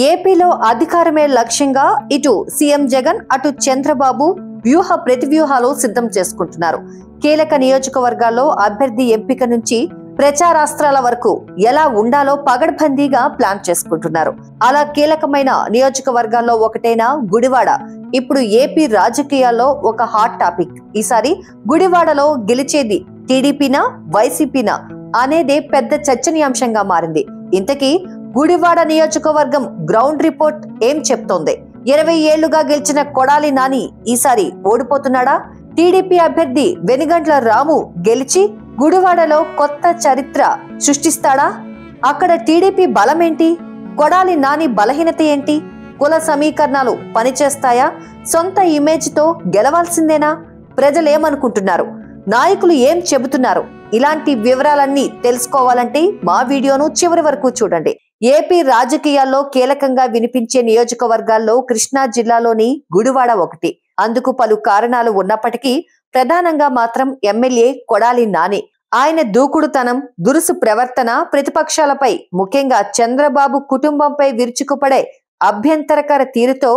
ఏపీలో అధికారమే లక్ష్యంగా ఇటు సీఎం జగన్ అటు చంద్రబాబు వ్యూహ ప్రతివ్యూహాలు సిద్ధం చేసుకుంటున్నారు. కీలక నియోజకవర్గాల్లో అభ్యర్థి ఎంపిక నుంచి ప్రచారాస్త్రాల వరకు ఎలా ఉండాలో పగడ్బందీగా ప్లాన్ చేసుకుంటున్నారు. అలా కీలకమైన నియోజకవర్గాల్లో ఒకటైన గుడివాడ ఇప్పుడు ఏపీ రాజకీయాల్లో ఒక హాట్ టాపిక్. ఈసారి గుడివాడలో గెలిచేది టీడీపీనా వైసీపీనా అనేదే పెద్ద చర్చనీయాంశంగా మారింది. ఇంతకీ గుడివాడ నియోజకవర్గం గ్రౌండ్ రిపోర్ట్ ఏం చెప్తోంది? 20 ఏళ్లుగా గెలిచిన కొడాలి నాని ఈసారి ఓడిపోతున్నాడా? టీడీపీ అభ్యర్థి వెనిగండ్ల రాము గెలిచి గుడివాడలో కొత్త చరిత్ర సృష్టిస్తాడా? అక్కడ టీడీపీ బలమేంటి? కొడాలి నాని బలహీనత ఏంటి? కుల సమీకరణాలు పనిచేస్తాయా? సొంత ఇమేజ్ తో గెలవాల్సిందేనా? ప్రజలేమనుకుంటున్నారు? నాయకులు ఏం చెబుతున్నారు? ఇలాంటి వివరాలన్నీ తెలుసుకోవాలంటే మా వీడియోను చివరి వరకు చూడండి. ఏపీ రాజకీయాల్లో కీలకంగా వినిపించే నియోజకవర్గాల్లో కృష్ణా జిల్లాలోని గుడివాడ ఒకటి. అందుకు పలు కారణాలు ఉన్నప్పటికీ ప్రధానంగా మాత్రం ఎమ్మెల్యే కొడాలి నాని. ఆయన దూకుడుతనం, దురుసు ప్రవర్తన ప్రతిపక్షాలపై ముఖ్యంగా చంద్రబాబు కుటుంబంపై విరుచుకుపడే అభ్యంతరకర తీరుతో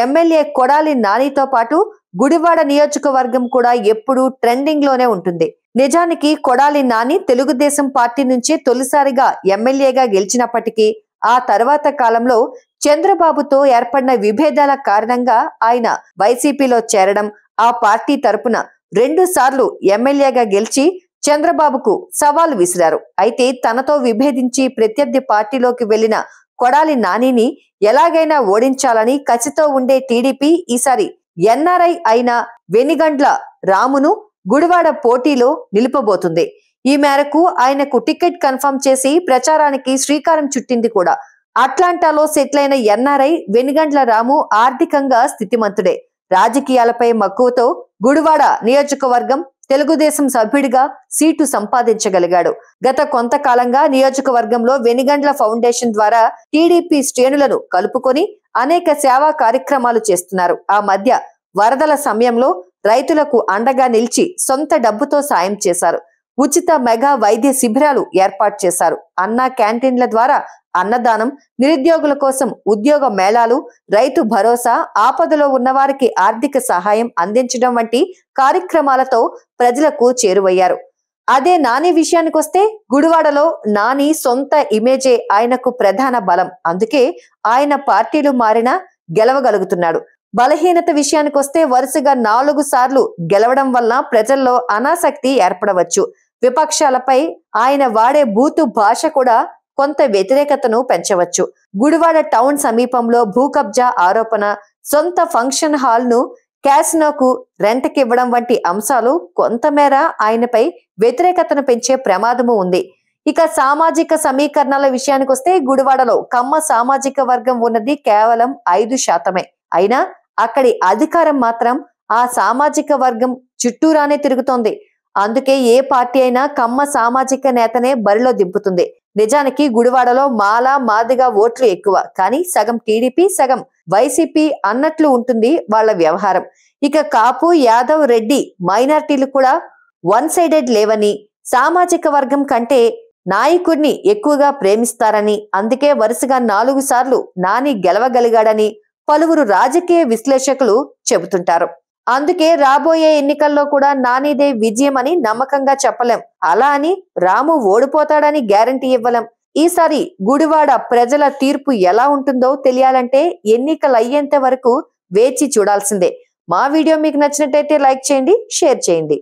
ఎమ్మెల్యే కొడాలి నానితో పాటు గుడివాడ నియోజకవర్గం కూడా ఎప్పుడూ ట్రెండింగ్ లోనే ఉంటుంది. నిజానికి కొడాలి నాని తెలుగుదేశం పార్టీ నుంచి తొలిసారిగా ఎమ్మెల్యేగా గెలిచినప్పటికీ ఆ తర్వాత కాలంలో చంద్రబాబుతో ఏర్పడిన విభేదాల కారణంగా ఆయన వైసీపీలో చేరడం, ఆ పార్టీ తరపున 2 సార్లు ఎమ్మెల్యేగా గెలిచి చంద్రబాబుకు సవాల్ విసిరారు. అయితే తనతో విభేదించి ప్రత్యర్థి పార్టీలోకి వెళ్లిన కొడాలి నానిని ఎలాగైనా ఓడించాలని కసితో ఉండే టీడీపీ ఈసారి ఎన్ఆర్ఐ అయిన వెనిగండ్ల రామును గుడివాడ పోటీలో నిలుపబోతుంది. ఈ మేరకు ఆయనకు టికెట్ కన్ఫర్మ్ చేసి ప్రచారానికి శ్రీకారం చుట్టింది కూడా. అట్లాంటాలో సెటిల్ అయిన ఎన్ఆర్ఐ వెనిగండ్ల రాము ఆర్థికంగా స్థితిమంతుడే. రాజకీయాలపై మక్కువతో గుడివాడ నియోజకవర్గం తెలుగుదేశం సభ్యుడిగా సీటు సంపాదించగలిగాడు. గత కొంతకాలంగా నియోజకవర్గంలో వెనిగండ్ల ఫౌండేషన్ ద్వారా టీడీపీ శ్రేణులను కలుపుకొని అనేక సేవా కార్యక్రమాలు చేస్తున్నారు. ఆ మధ్య వరదల సమయంలో రైతులకు అండగా నిలిచి సొంత డబ్బుతో సాయం చేశారు. ఉచిత మెగా వైద్య శిబిరాలు ఏర్పాటు చేశారు. అన్నా క్యాంటీన్ల ద్వారా అన్నదానం, నిరుద్యోగుల కోసం ఉద్యోగ మేళాలు, రైతు భరోసా, ఆపదలో ఉన్నవారికి ఆర్థిక సహాయం అందించడం వంటి కార్యక్రమాలతో ప్రజలకు చేరువయ్యారు. అదే నాని విషయానికొస్తే గుడివాడలో నాని సొంత ఇమేజే ఆయనకు ప్రధాన బలం. అందుకే ఆయన పార్టీలు మారినా గెలవగలుగుతున్నాడు. బలహీనత విషయానికొస్తే వరుసగా 4 సార్లు గెలవడం వల్ల ప్రజల్లో అనాసక్తి ఏర్పడవచ్చు. విపక్షాలపై ఆయన వాడే బూతు భాష కూడా కొంత వ్యతిరేకతను పెంచవచ్చు. గుడివాడ టౌన్ సమీపంలో భూ కబ్జా ఆరోపణ, సొంత ఫంక్షన్ హాల్ ను క్యాసినోకు రెంట్కివ్వడం వంటి అంశాలు కొంతమేర ఆయనపై వ్యతిరేకతను పెంచే ప్రమాదము ఉంది. ఇక సామాజిక సమీకరణాల విషయానికొస్తే గుడివాడలో కమ్మ సామాజిక వర్గం ఉన్నది కేవలం 5%. అయినా అక్కడి అధికారం మాత్రం ఆ సామాజిక వర్గం చుట్టూరానే తిరుగుతోంది. అందుకే ఏ పార్టీ అయినా కమ్మ సామాజిక నేతనే బరిలో దింపుతుంది. నిజానికి గుడివాడలో మాల మాదిగ ఓట్లు ఎక్కువ, కానీ సగం టీడీపీ సగం వైసీపీ అన్నట్లు ఉంటుంది వాళ్ళ వ్యవహారం. ఇక కాపు, యాదవ్, రెడ్డి మైనార్టీలు కూడా 1 సైడెడ్ లేవని, సామాజిక వర్గం కంటే నాయకుడిని ఎక్కువగా ప్రేమిస్తారని, అందుకే వరుసగా 4 సార్లు నాని గెలవగలిగాడని పలువురు రాజకీయ విశ్లేషకులు చెబుతుంటారు. అందుకే రాబోయే ఎన్నికల్లో కూడా నానిదే విజయం అని నమ్మకంగా చెప్పలేం. అలా అని రాము ఓడిపోతాడని గ్యారంటీ ఇవ్వలేం. ఈసారి గుడివాడ ప్రజల తీర్పు ఎలా ఉంటుందో తెలియాలంటే ఎన్నికలు అయ్యేంత వరకు వేచి చూడాల్సిందే. మా వీడియో మీకు నచ్చినట్టయితే లైక్ చేయండి, షేర్ చేయండి.